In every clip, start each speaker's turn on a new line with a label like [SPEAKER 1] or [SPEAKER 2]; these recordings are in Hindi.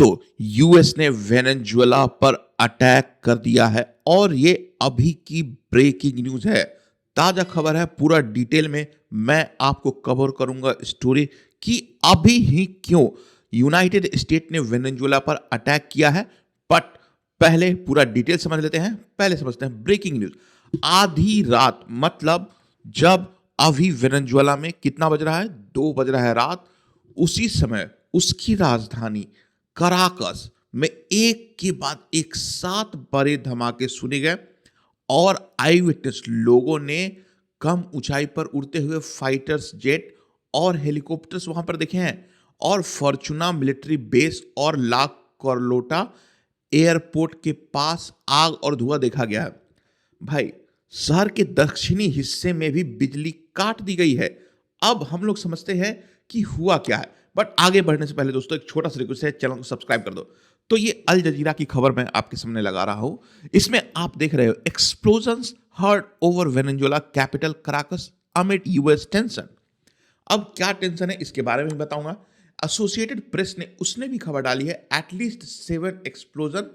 [SPEAKER 1] तो यूएस ने वेनेजुएला पर अटैक कर दिया है और ये अभी की ब्रेकिंग न्यूज़ है। ताज़ा खबर है, पूरा डिटेल में मैं आपको कवर करूंगा स्टोरी कि अभी ही क्यों यूनाइटेड स्टेट ने वेनेजुएला पर अटैक किया है। बट पहले पूरा डिटेल समझ लेते हैं। पहले समझते हैं ब्रेकिंग न्यूज़। आधी रात मतलब जब अभी वेनेजुएला में कितना बज रहा है, 2 बज रहा है रात, उसी समय उसकी राजधानी कराकस में एक के बाद एक 7 बड़े धमाके सुने गए और आई विटनेस लोगों ने कम ऊंचाई पर उड़ते हुए फाइटर्स जेट और हेलीकॉप्टर्स वहां पर देखे हैं और फॉर्चूना मिलिट्री बेस और ला कार्लोटा एयरपोर्ट के पास आग और धुआं देखा गया है। भाई, शहर के दक्षिणी हिस्से में भी बिजली काट दी गई है। अब हम लोग समझते हैं कि हुआ क्या है, बट आगे बढ़ने से पहले दोस्तों एक छोटा सा रिक्वेस्ट है, चैनल को सब्सक्राइब कर दो। तो ये अल जजीरा की खबर मैं आपके सामने लगा रहा हूं। इसमें आप देख रहे हो explosions heard over Venezuela capital Caracas amid US tension. अब क्या टेंशन है इसके बारे में बताऊंगा। एसोसिएटेड प्रेस ने उसने भी खबर डाली है, at least 7 explosion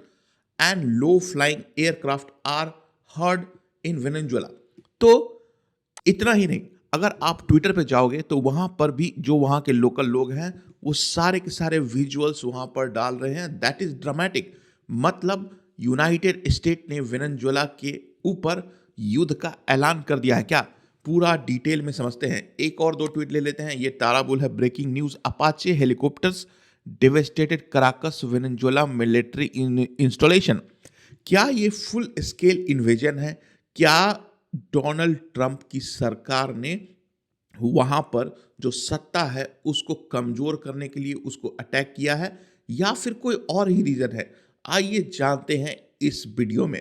[SPEAKER 1] and low flying aircraft are heard in Venezuela. तो इतना ही नहीं, अगर आप ट्विटर पे जाओगे तो वहां पर भी जो वहां के लोकल लोग हैं वो सारे के सारे विजुअल्स वहां पर डाल रहे हैं। That is dramatic. मतलब यूनाइटेड स्टेट ने वेनेजुएला के ऊपर युद्ध का ऐलान कर दिया है क्या? पूरा डिटेल में समझते हैं। एक और दो ट्वीट ले लेते हैं। ये ताराबुल है, breaking news. Apache helicopters devastated Caracas Venezuela military installation. क्या ये फुल स्केल इन्वेजन है? क्या डोनाल्ड ट्रंप की सरकार ने वहां पर जो सत्ता है उसको कमजोर करने के लिए उसको अटैक किया है, या फिर कोई और ही रीजन है? आइए जानते हैं इस वीडियो में।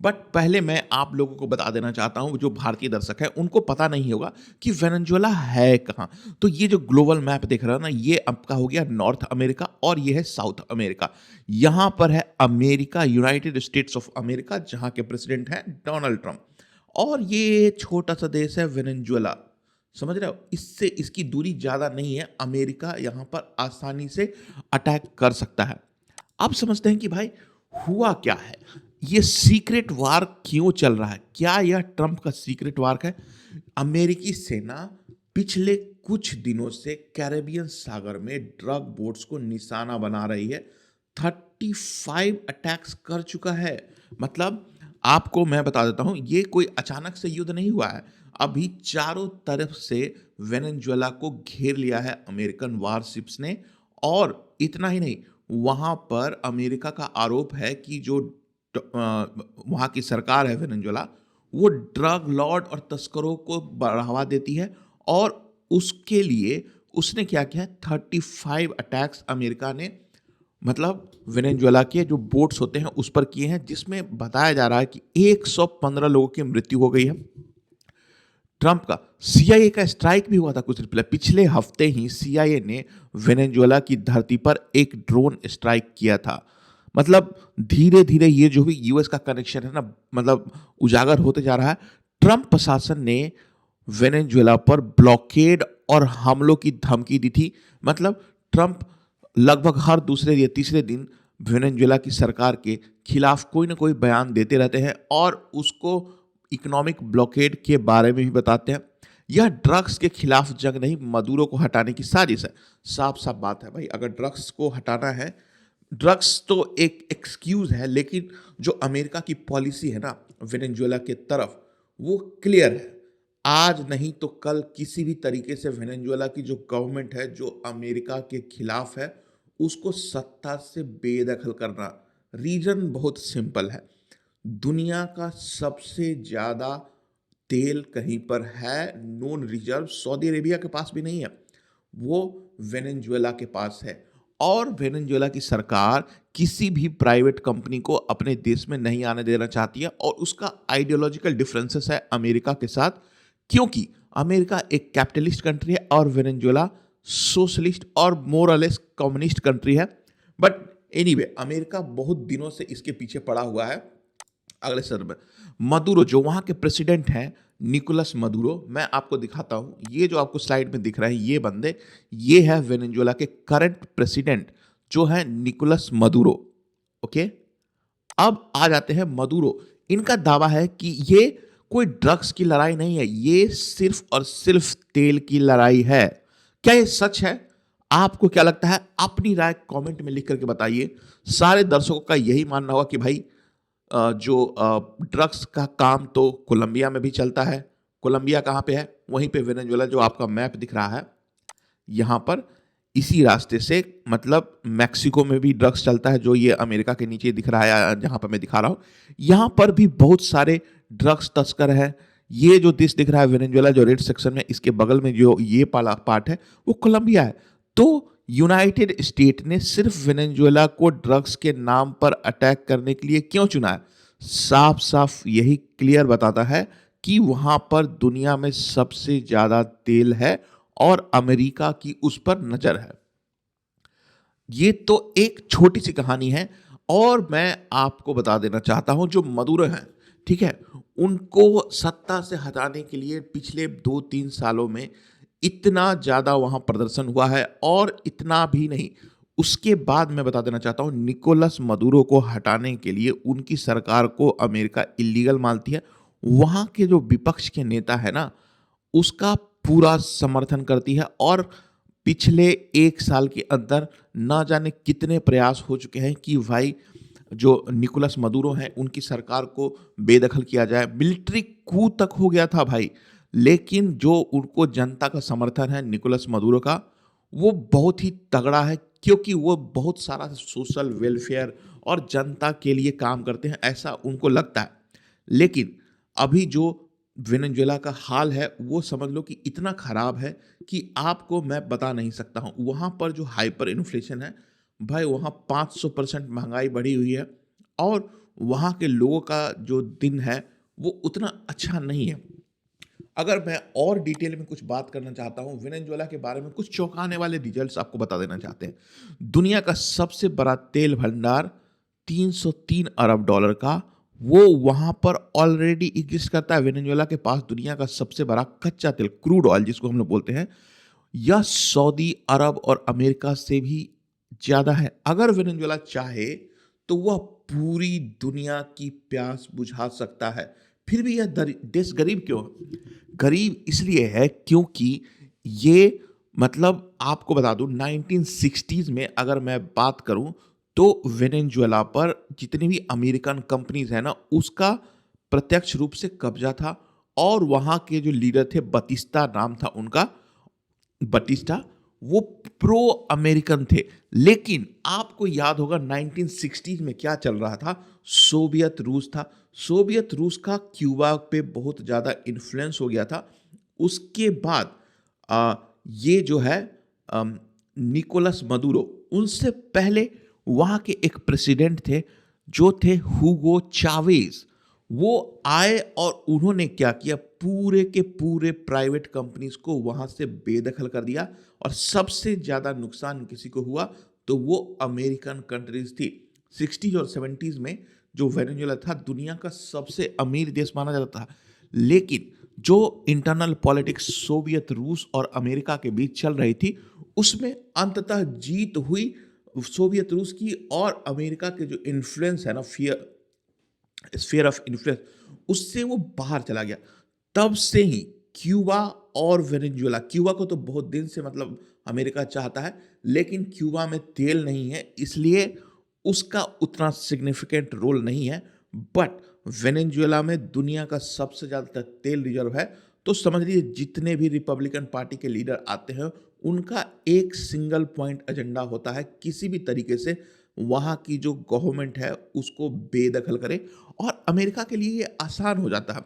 [SPEAKER 1] बट पहले मैं आप लोगों को बता देना चाहता हूं, जो भारतीय दर्शक है उनको पता नहीं होगा कि वेनेजुएला है कहां। तो ये जो ग्लोबल मैप देख रहा है ना, ये आपका हो गया नॉर्थ अमेरिका और ये है साउथ अमेरिका। यहां पर है America, United states of America, जहां के प्रेसिडेंट हैं डोनाल्ड ट्रंप। और ये छोटा सा देश है वेनेजुएला, समझ रहे हो? इससे इसकी दूरी ज्यादा नहीं है। अमेरिका यहां पर आसानी से अटैक कर सकता है। अब समझते हैं कि भाई हुआ क्या है, ये सीक्रेट वार क्यों चल रहा है? क्या यह ट्रंप का सीक्रेट वार है? अमेरिकी सेना पिछले कुछ दिनों से कैरेबियन सागर में ड्रग बोट्स को निशाना बना रही है। 35 अटैक्स कर चुका है। मतलब आपको मैं बता देता हूं, ये कोई अचानक से युद्ध नहीं हुआ है। अभी चारों तरफ से वेनेजुएला को घेर लिया है अमेरिकन वारशिप्स ने। और इतना ही नहीं, वहां पर अमेरिका का आरोप है कि जो वहां की सरकार है वेनेजुएला, वो ड्रग लॉर्ड और तस्करों को बढ़ावा देती है। और उसके लिए उसने क्या किया है, 35 अटैक्स अमेरिका ने मतलब वेनेजुएला के जो बोट्स होते हैं उस पर किए हैं, जिसमें बताया जा रहा है कि 115 लोगों की मृत्यु हो गई है। ट्रंप का सीआईए का स्ट्राइक भी हुआ था कुछ दिन पहले। पिछले हफ्ते ही सीआईए ने वेनेजुएला की धरती पर एक ड्रोन स्ट्राइक किया था। मतलब धीरे धीरे ये जो भी यूएस का कनेक्शन है ना, मतलब उजागर होते जा रहा है। ट्रंप प्रशासन ने वेनेजुएला पर ब्लॉकेड और हमलों की धमकी दी थी। मतलब ट्रंप लगभग हर दूसरे या तीसरे दिन वेनेजुएला की सरकार के खिलाफ कोई ना कोई बयान देते रहते हैं और उसको इकोनॉमिक ब्लॉकेड के बारे में भी बताते हैं। यह ड्रग्स के खिलाफ जंग नहीं, मदुरो को हटाने की साजिश है। साफ साफ बात है भाई, अगर ड्रग्स को हटाना है, ड्रग्स तो एक एक्सक्यूज है, लेकिन जो अमेरिका की पॉलिसी है ना वेनेजुएला के तरफ, वो क्लियर है। आज नहीं तो कल किसी भी तरीके से वेनेजुएला की जो गवर्नमेंट है, जो अमेरिका के खिलाफ है, उसको सत्ता से बेदखल करना। रीजन बहुत सिंपल है। दुनिया का सबसे ज्यादा तेल कहीं पर है, नॉन रिजर्व, सऊदी अरेबिया के पास भी नहीं है, वो वेनेजुएला के पास है। और वेनेजुएला की सरकार किसी भी प्राइवेट कंपनी को अपने देश में नहीं आने देना चाहती है और उसका आइडियोलॉजिकल डिफरेंसेस है अमेरिका के साथ, क्योंकि अमेरिका एक कैपिटलिस्ट कंट्री है और वेनेजुएला सोशलिस्ट और मोरलेस कम्युनिस्ट कंट्री है। बट एनीवे, अमेरिका बहुत दिनों से इसके पीछे पड़ा हुआ है। अगले सर में मदुरो, जो वहां के प्रेसिडेंट हैं निकोलस मदुरो, मैं आपको दिखाता हूं। ये जो आपको स्लाइड में दिख रहा है, ये बंदे, ये है वेनेजुएला के करंट प्रेसिडेंट। जो है निकोलस मदुरो। ओके, अब आ जाते हैं मदुरो। इनका दावा है कि ये कोई ड्रग्स की लड़ाई नहीं है, ये सिर्फ और सिर्फ तेल की लड़ाई है। क्या ये सच है? आपको क्या लगता है? अपनी राय कमेंट में लिख करके बताइए। सारे दर्शकों का यही मानना होगा कि भाई जो ड्रग्स का काम तो कोलंबिया में भी चलता है। कोलंबिया कहाँ पे है? वहीं पे वेनेजुएला, जो आपका मैप दिख रहा है यहाँ पर, इसी रास्ते से, मतलब मैक्सिको में भी ड्रग्स चलता है, जो ये अमेरिका के नीचे दिख रहा है, जहाँ पर मैं दिखा रहा हूँ। यहाँ पर भी बहुत सारे ड्रग्स तस्कर हैं। ये जो देश दिख रहा है वेनेजुएला, जो रेड सेक्शन में, इसके बगल में जो ये पाला पार्ट है, वो कोलंबिया है। तो यूनाइटेड स्टेट ने सिर्फ वेनेजुएला को ड्रग्स के नाम पर अटैक करने के लिए क्यों चुना है? साफ साफ यही क्लियर बताता है कि वहां पर दुनिया में सबसे ज्यादा तेल है और अमेरिका की उस पर नजर है। ये तो एक छोटी सी कहानी है, और मैं आपको बता देना चाहता हूं, जो मदुरो हैं, ठीक है, उनको सत्ता से हटाने के लिए पिछले 2-3 सालों में इतना ज्यादा वहां प्रदर्शन हुआ है, और इतना भी नहीं। उसके बाद मैं बता देना चाहता हूं, निकोलस मदुरो को हटाने के लिए उनकी सरकार को अमेरिका इलीगल मानती है। वहां के जो विपक्ष के नेता है ना, उसका पूरा समर्थन करती है, और पिछले 1 साल के अंदर ना जाने कितने प्रयास हो चुके हैं कि भाई जो निकोलस मदुरो हैं, उनकी सरकार को बेदखल किया जाए। मिलिट्री कू तक हो गया था भाई, लेकिन जो उनको जनता का समर्थन है निकोलस मदुरो का, वो बहुत ही तगड़ा है, क्योंकि वो बहुत सारा सोशल वेलफेयर और जनता के लिए काम करते हैं, ऐसा उनको लगता है। लेकिन अभी जो वेनेजुएला का हाल है, वो समझ लो कि इतना खराब है कि आपको मैं बता नहीं सकता हूँ। वहाँ पर जो हाइपर इन्फ्लेशन है भाई, वहाँ 500% महंगाई बढ़ी हुई है, और वहाँ के लोगों का जो दिन है वो उतना अच्छा नहीं है। अगर मैं और डिटेल में कुछ बात करना चाहता हूँ वेनेजुएला के बारे में, कुछ चौंकाने वाले रिजल्ट्स आपको बता देना चाहते हैं। दुनिया का सबसे बड़ा तेल भंडार, 303 अरब डॉलर का, वो वहां पर ऑलरेडी एग्जिस्ट करता है। वेनेजुएला के पास दुनिया का सबसे बड़ा कच्चा तेल, क्रूड ऑयल जिसको हम लोग बोलते हैं, यह सऊदी अरब और अमेरिका से भी ज्यादा है। अगर वेनेजुएला चाहे तो वह पूरी दुनिया की प्यास बुझा सकता है। फिर भी यह देश गरीब क्यों है? गरीब इसलिए है क्योंकि ये, मतलब आपको बता दूं, 1960s में अगर मैं बात करूं, तो वेनेजुएला पर जितनी भी अमेरिकन कंपनीज है ना, उसका प्रत्यक्ष रूप से कब्जा था। और वहां के जो लीडर थे, बतिस्ता नाम था उनका, बटिस्टा, वो प्रो अमेरिकन थे। लेकिन आपको याद होगा 1960s में क्या चल रहा था? सोवियत रूस था। सोवियत रूस का क्यूबा पे बहुत ज़्यादा इन्फ्लुएंस हो गया था। उसके बाद आ, ये जो है निकोलस मदुरो, उनसे पहले वहाँ के एक प्रेसिडेंट थे, जो थे हुगो चावेज। वो आए और उन्होंने क्या किया, पूरे के पूरे प्राइवेट कंपनीज को वहां से बेदखल कर दिया, और सबसे ज्यादा नुकसान किसी को हुआ तो वो अमेरिकन कंट्रीज थी। 60s और 70s में जो वेनेजुएला था, दुनिया का सबसे अमीर देश माना जाता था। लेकिन जो इंटरनल पॉलिटिक्स सोवियत रूस और अमेरिका के बीच चल रही थी, उसमें अंततः जीत हुई सोवियत रूस की, और अमेरिका के जो इन्फ्लुएंस है ना, स्फीयर ऑफ इन्फ्लुएंस, उससे वो बाहर चला गया। तब से ही क्यूबा और वेनेजुएला, क्यूबा को तो बहुत दिन से मतलब अमेरिका चाहता है, लेकिन क्यूबा में तेल नहीं है, इसलिए उसका उतना सिग्निफिकेंट रोल नहीं है। बट वेनेजुएला में दुनिया का सबसे ज़्यादा तेल रिजर्व है। तो समझ लीजिए, जितने भी रिपब्लिकन पार्टी के लीडर आते हैं, उनका एक सिंगल पॉइंट एजेंडा होता है, किसी भी तरीके से वहाँ की जो गवर्नमेंट है उसको बेदखल करे। और अमेरिका के लिए ये आसान हो जाता है।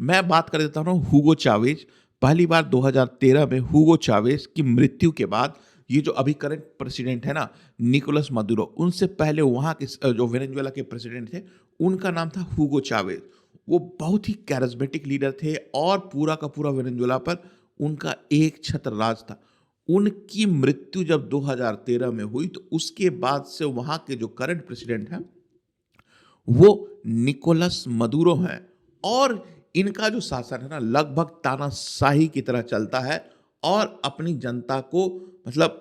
[SPEAKER 1] मैं बात कर देता हूँ हुगो चावेज। पहली बार 2013 में हुगो चावेज की मृत्यु के बाद, ये जो अभी करंट प्रेसिडेंट है ना, निकोलस मदुरो, उनसे पहले वहाँ के जो वेनेजुएला के प्रेसिडेंट थे, उनका नाम था हुगो चावेज। वो बहुत ही कैरिज्मेटिक लीडर थे, और पूरा का पूरा वेनेजुएला पर उनका एक छत्र राज था। उनकी मृत्यु जब 2013 में हुई, तो उसके बाद से वहाँ के जो करंट प्रेसिडेंट हैं, वो निकोलस मदुरो हैं। और इनका जो शासन है ना, लगभग तानाशाही की तरह चलता है, और अपनी जनता को, मतलब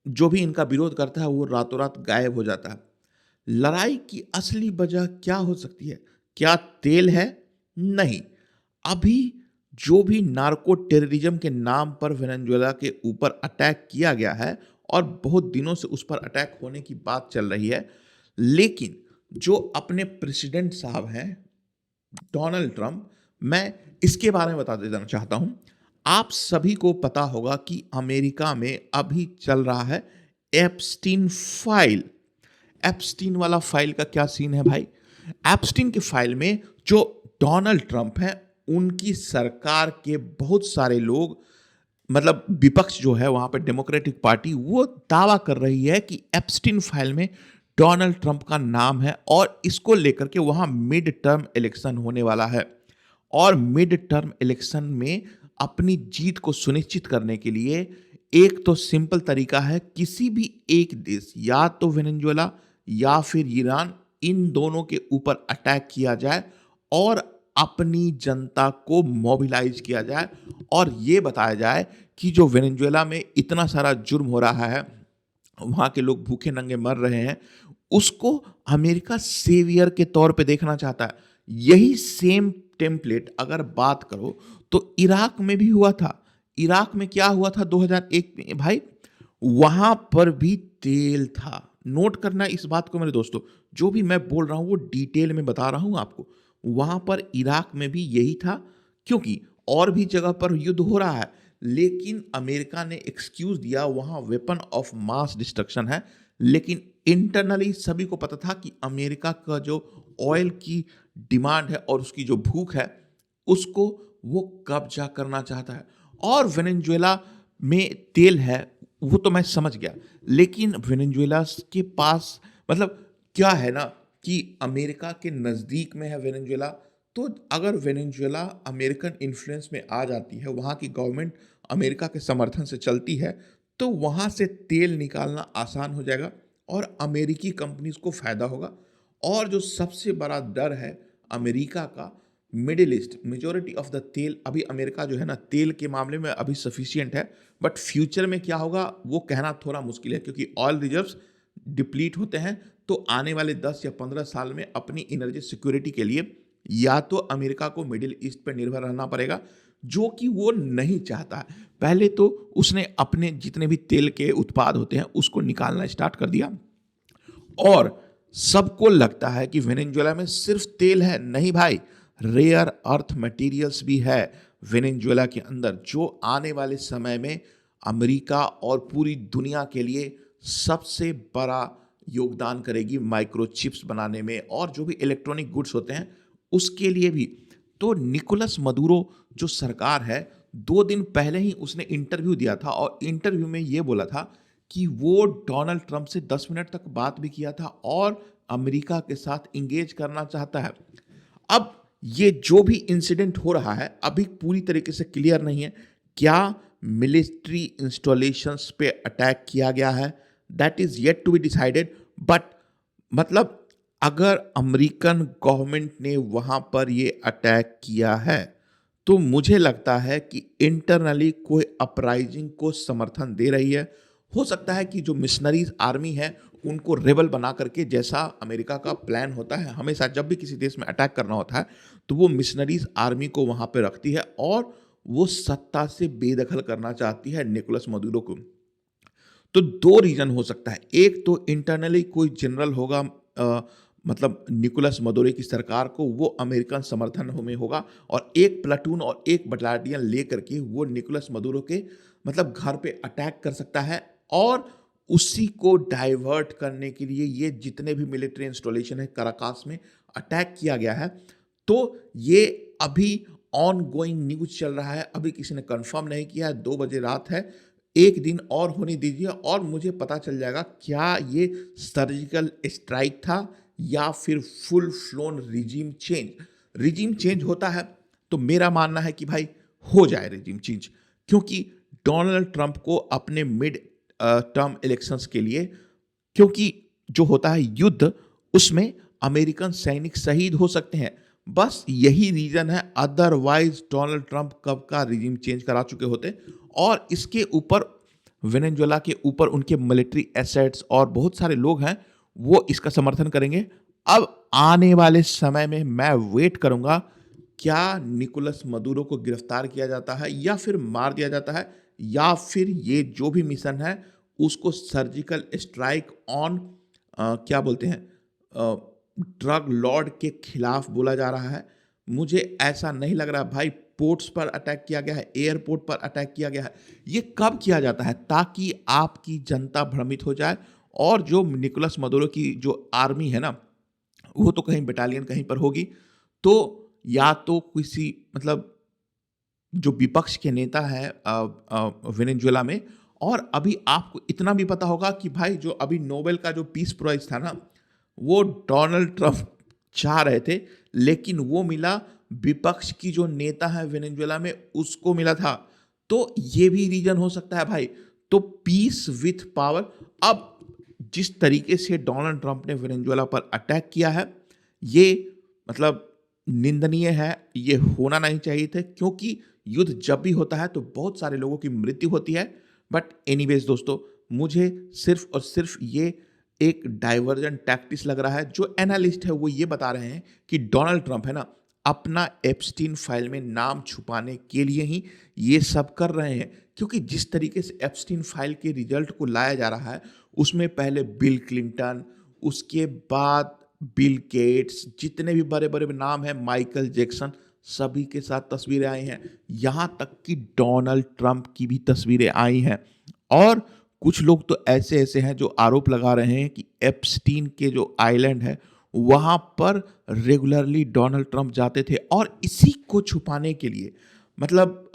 [SPEAKER 1] जो भी इनका विरोध करता है वो रातों रात गायब हो जाता है। लड़ाई की असली वजह क्या हो सकती है? क्या तेल है? नहीं। अभी जो भी नार्को टेररिज्म के नाम पर वेनेजुएला के ऊपर अटैक किया गया है और बहुत दिनों से उस पर अटैक होने की बात चल रही है, लेकिन जो अपने प्रेसिडेंट साहब हैं डोनाल्ड ट्रंप, मैं इसके बारे में बता देना चाहता हूं। आप सभी को पता होगा कि अमेरिका में अभी चल रहा है एप्स्टीन फाइल। एप्स्टीन वाला फाइल का क्या सीन है भाई? एप्स्टीन की फाइल में जो डोनाल्ड ट्रंप हैं, उनकी सरकार के बहुत सारे लोग, मतलब विपक्ष जो है वहां पे डेमोक्रेटिक पार्टी, वो दावा कर रही है कि एप्स्टीन फाइल में डोनाल्ड ट्रंप का नाम है और इसको लेकर के वहां मिड टर्म इलेक्शन होने वाला है। और मिड टर्म इलेक्शन में अपनी जीत को सुनिश्चित करने के लिए एक तो सिंपल तरीका है, किसी भी एक देश, या तो वेनेजुएला या फिर ईरान, इन दोनों के ऊपर अटैक किया जाए और अपनी जनता को मोबिलाइज किया जाए और ये बताया जाए कि जो वेनेजुएला में इतना सारा जुर्म हो रहा है, वहाँ के लोग भूखे नंगे मर रहे हैं, उसको अमेरिका सेवियर के तौर पे देखना चाहता है। यही सेम टेम्पलेट अगर बात करो तो इराक में भी हुआ था। इराक में क्या हुआ था 2001 में भाई? वहाँ पर भी तेल था। नोट करना इस बात को मेरे दोस्तों, जो भी मैं बोल रहा हूँ वो डिटेल में बता रहा हूँ आपको। वहाँ पर इराक में भी यही था, क्योंकि और भी जगह पर युद्ध हो रहा है, लेकिन अमेरिका ने एक्सक्यूज दिया वहाँ वेपन ऑफ मास डिस्ट्रक्शन है। लेकिन इंटरनली सभी को पता था कि अमेरिका का जो ऑयल की डिमांड है और उसकी जो भूख है, उसको वो कब्जा करना चाहता है। और वेनेजुएला में तेल है वो तो मैं समझ गया, लेकिन वेनेजुएला के पास, मतलब क्या है ना कि अमेरिका के नज़दीक में है वेनेजुएला, तो अगर वेनेजुएला अमेरिकन इन्फ्लुएंस में आ जाती है, वहाँ की गवर्नमेंट अमेरिका के समर्थन से चलती है, तो वहाँ से तेल निकालना आसान हो जाएगा और अमेरिकी कंपनीज को फ़ायदा होगा। और जो सबसे बड़ा डर है अमेरिका का, middle east, majority of the तेल, अभी अमेरिका जो है ना तेल के मामले में अभी सफिशिएंट है, बट फ्यूचर में क्या होगा वो कहना थोड़ा मुश्किल है, क्योंकि ऑयल रिजर्व्स डिप्लीट होते हैं। तो आने वाले 10 या 15 साल में अपनी एनर्जी सिक्योरिटी के लिए या तो अमेरिका को मिडिल ईस्ट पर निर्भर रहना पड़ेगा, जो कि वो नहीं चाहता है। पहले तो उसने अपने जितने भी तेल के उत्पाद होते हैं उसको निकालना स्टार्ट कर दिया, और सबको लगता है कि वेनेजुएला में सिर्फ तेल है। नहीं भाई, रेयर अर्थ मटेरियल्स भी है वेनेजुएला के अंदर, जो आने वाले समय में अमेरिका और पूरी दुनिया के लिए सबसे बड़ा योगदान करेगी माइक्रोचिप्स बनाने में, और जो भी इलेक्ट्रॉनिक गुड्स होते हैं उसके लिए भी। तो निकोलस मदुरो जो सरकार है, 2 दिन पहले ही उसने इंटरव्यू दिया था और इंटरव्यू में ये बोला था कि वो डोनाल्ड ट्रंप से 10 मिनट तक बात भी किया था और अमेरिका के साथ इंगेज करना चाहता है। अब ये जो भी इंसिडेंट हो रहा है अभी पूरी तरीके से क्लियर नहीं है, क्या मिलिट्री इंस्टॉलेशंस पे अटैक किया गया है, that is yet to be decided. But मतलब अगर अमेरिकन गवर्नमेंट ने वहां पर ये अटैक किया है, तो मुझे लगता है कि इंटरनली कोई अपराइजिंग को समर्थन दे रही है। हो सकता है कि जो मिशनरीज आर्मी है उनको रेबल बना करके, जैसा अमेरिका का प्लान होता है हमेशा जब भी किसी देश में अटैक करना होता है, तो वो मिशनरीज आर्मी को वहां पे रखती है और वो सत्ता से बेदखल करना चाहती है निकोलस मदुरो को। तो 2 रीजन हो सकता है, एक तो इंटरनली कोई जनरल होगा, मतलब निकोलस मदुरो की सरकार को वो अमेरिकन समर्थन में होगा, और एक प्लाटून और एक बटालियन लेकर के वो निकोलस मदुरो के मतलब घर पे अटैक कर सकता है, और उसी को डाइवर्ट करने के लिए ये जितने भी मिलिट्री इंस्टॉलेशन है कराकास में अटैक किया गया है। तो ये अभी ऑन गोइंग न्यूज चल रहा है, अभी किसी ने कंफर्म नहीं किया है, 2 बजे रात है, एक दिन और होने दीजिए और मुझे पता चल जाएगा क्या ये सर्जिकल स्ट्राइक था या फिर full phloem regime change. Regime change होता है तो मेरा मानना है कि भाई हो जाए रिजीम चेंज, क्योंकि डोनाल्ड ट्रंप को अपने मिड टर्म इलेक्शंस के लिए, क्योंकि जो होता है युद्ध, उसमें अमेरिकन सैनिक शहीद हो सकते हैं, बस यही रीजन है। अदरवाइज डोनाल्ड ट्रंप कब का रिजीम चेंज करा चुके होते। और इसके ऊपर वेनेजुएला के ऊपर उनके मिलिट्री एसेट्स और बहुत सारे लोग हैं, वो इसका समर्थन करेंगे। अब आने वाले समय में मैं वेट करूंगा, क्या निकोलस मदुरो को गिरफ्तार किया जाता है या फिर मार दिया जाता है, या फिर ये जो भी मिशन है उसको सर्जिकल स्ट्राइक ऑन क्या बोलते हैं ड्रग लॉर्ड के खिलाफ बोला जा रहा है। मुझे ऐसा नहीं लग रहा भाई। पोर्ट्स पर अटैक किया गया है, एयरपोर्ट पर अटैक किया गया है। ये कब किया जाता है? ताकि आपकी जनता भ्रमित हो जाए, और जो निकोलस मदुरो की जो आर्मी है ना, वो तो कहीं बटालियन कहीं पर होगी। तो या तो किसी मतलब जो विपक्ष के नेता हैं वेनेजुएला में। और अभी आपको इतना भी पता होगा कि भाई जो अभी नोबेल का जो पीस प्राइज था ना, वो डोनाल्ड ट्रंप चाह रहे थे, लेकिन वो मिला विपक्ष की जो नेता है वेनेजुएला में, उसको मिला था। तो ये भी रीजन हो सकता है भाई। तो पीस विथ पावर। अब जिस तरीके से डोनाल्ड ट्रंप ने वेनेजुएला पर अटैक किया है, ये मतलब निंदनीय है। ये होना नहीं चाहिए था, क्योंकि युद्ध जब भी होता है तो बहुत सारे लोगों की मृत्यु होती है। बट एनीवेज दोस्तों, मुझे सिर्फ और सिर्फ ये एक डाइवर्जन टैक्टिक्स लग रहा है। जो एनालिस्ट है वो ये बता रहे हैं कि डोनाल्ड ट्रंप है ना, अपना एप्स्टीन फाइल में नाम छुपाने के लिए ही ये सब कर रहे हैं। क्योंकि जिस तरीके से एप्स्टीन फाइल के रिजल्ट को लाया जा रहा है, उसमें पहले बिल क्लिंटन, उसके बाद बिल गेट्स, जितने भी बड़े बड़े नाम हैं, माइकल जैक्सन, सभी के साथ तस्वीरें आई हैं। यहाँ तक कि डोनाल्ड ट्रंप की भी तस्वीरें आई हैं। और कुछ लोग तो ऐसे ऐसे हैं जो आरोप लगा रहे हैं कि एप्स्टीन के जो आइलैंड है, वहाँ पर रेगुलरली डोनाल्ड ट्रंप जाते थे, और इसी को छुपाने के लिए मतलब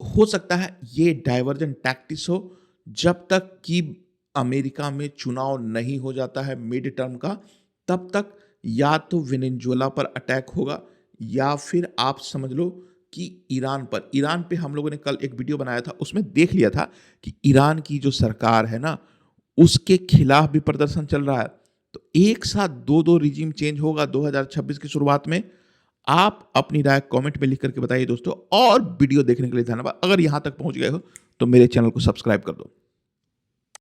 [SPEAKER 1] हो सकता है ये डाइवर्जन टैक्टिक्स हो। जब तक कि अमेरिका में चुनाव नहीं हो जाता है मिड टर्म का, तब तक या तो वेनेजुएला पर अटैक होगा, या फिर आप समझ लो कि ईरान पे हम लोगों ने कल एक वीडियो बनाया था, उसमें देख लिया था कि ईरान की जो सरकार है ना, उसके खिलाफ भी प्रदर्शन चल रहा है। तो एक साथ दो दो रिजीम चेंज होगा 2026 की शुरुआत में। आप अपनी राय कमेंट में लिख करके बताइए दोस्तों, और वीडियो देखने के लिए धन्यवाद। अगर यहां तक पहुंच गए हो तो मेरे चैनल को सब्सक्राइब कर दो।